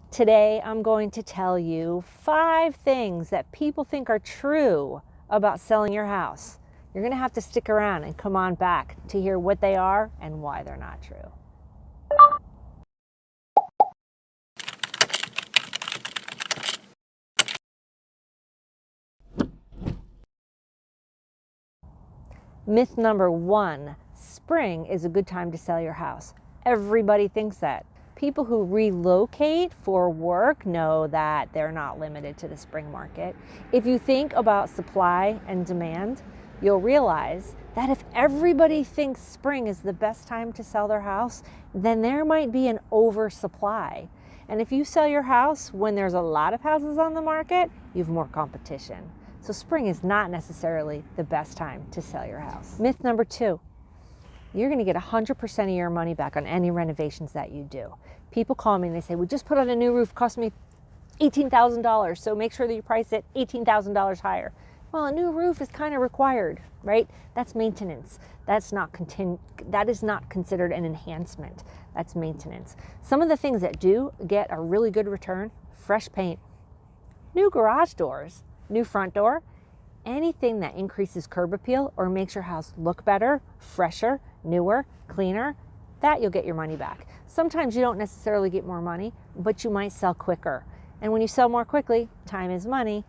Today, I'm going to tell you 5 things that people think are true about selling your house. You're going to have to stick around and come on back to hear what they are and why they're not true. Myth number 1, spring is a good time to sell your house. Everybody thinks that. People who relocate for work know that they're not limited to the spring market. If you think about supply and demand, you'll realize that if everybody thinks spring is the best time to sell their house, then there might be an oversupply. And if you sell your house when there's a lot of houses on the market, you have more competition. So spring is not necessarily the best time to sell your house. Myth number 2, you're going to get 100% of your money back on any renovations that you do. People call me and they say, we just put on a new roof, cost me $18,000, so make sure that you price it $18,000 higher. Well, a new roof is kind of required, right? That's maintenance. That is not considered an enhancement. That's maintenance. Some of the things that do get a really good return: fresh paint, new garage doors, new front door, anything that increases curb appeal or makes your house look better, fresher, newer, cleaner, that you'll get your money back. Sometimes you don't necessarily get more money, but you might sell quicker. And when you sell more quickly, time is money.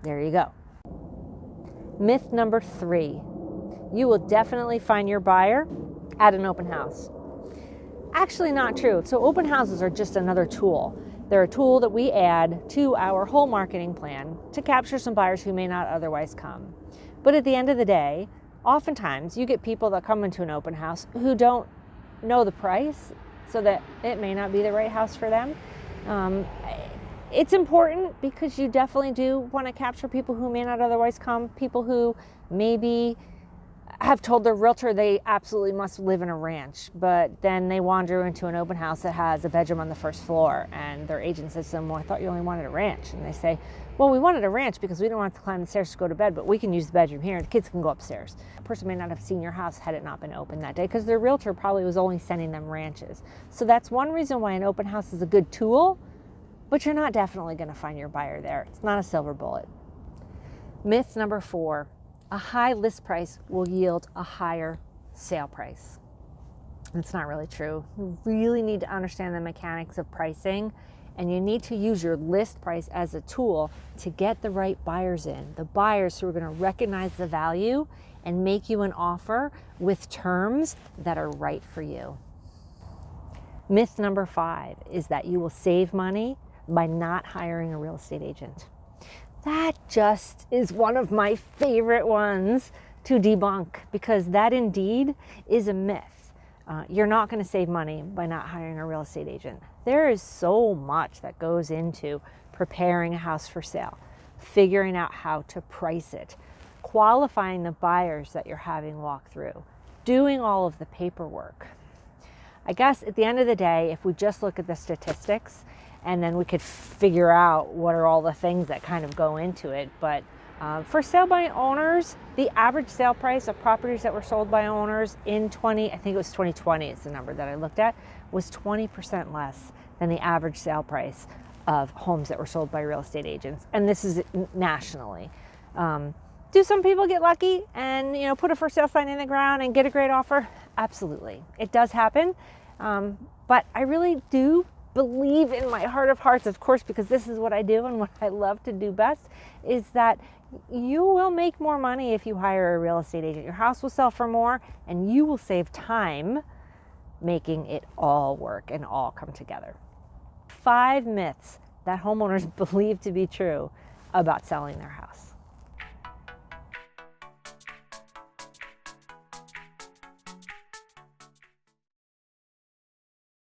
There you go. Myth number 3, you will definitely find your buyer at an open house. Actually not true. So open houses are just another tool. They're a tool that we add to our whole marketing plan to capture some buyers who may not otherwise come. But at the end of the day, oftentimes you get people that come into an open house who don't know the price, so that it may not be the right house for them. It's important because you definitely do want to capture people who may not otherwise come, people who maybe have told their realtor they absolutely must live in a ranch, but then they wander into an open house that has a bedroom on the first floor, and their agent says to them, well, I thought you only wanted a ranch. And they say, well, we wanted a ranch because we didn't want to climb the stairs to go to bed, but we can use the bedroom here, and the kids can go upstairs. The person may not have seen your house had it not been open that day because their realtor probably was only sending them ranches. So that's one reason why an open house is a good tool, but you're not definitely going to find your buyer there. It's not a silver bullet. Myth number 4, a high list price will yield a higher sale price. It's not really true. You really need to understand the mechanics of pricing, and you need to use your list price as a tool to get the right buyers in, the buyers who are going to recognize the value and make you an offer with terms that are right for you. Myth number 5 is that you will save money by not hiring a real estate agent. That just is one of my favorite ones to debunk, because that indeed is a myth. You're not going to save money by not hiring a real estate agent. There is so much that goes into preparing a house for sale, figuring out how to price it, qualifying the buyers that you're having walk through, doing all of the paperwork. I guess at the end of the day, if we just look at the statistics, and then we could figure out what are all the things that kind of go into it. But for sale by owners, the average sale price of properties that were sold by owners in I think it was 2020 is the number that I looked at, was 20% less than the average sale price of homes that were sold by real estate agents. And this is nationally. Do some people get lucky and put a for sale sign in the ground and get a great offer? Absolutely. It does happen. But I really do believe in my heart of hearts, of course, because this is what I do and what I love to do best, is that you will make more money if you hire a real estate agent. Your house will sell for more, and you will save time making it all work and all come together. 5 myths that homeowners believe to be true about selling their house.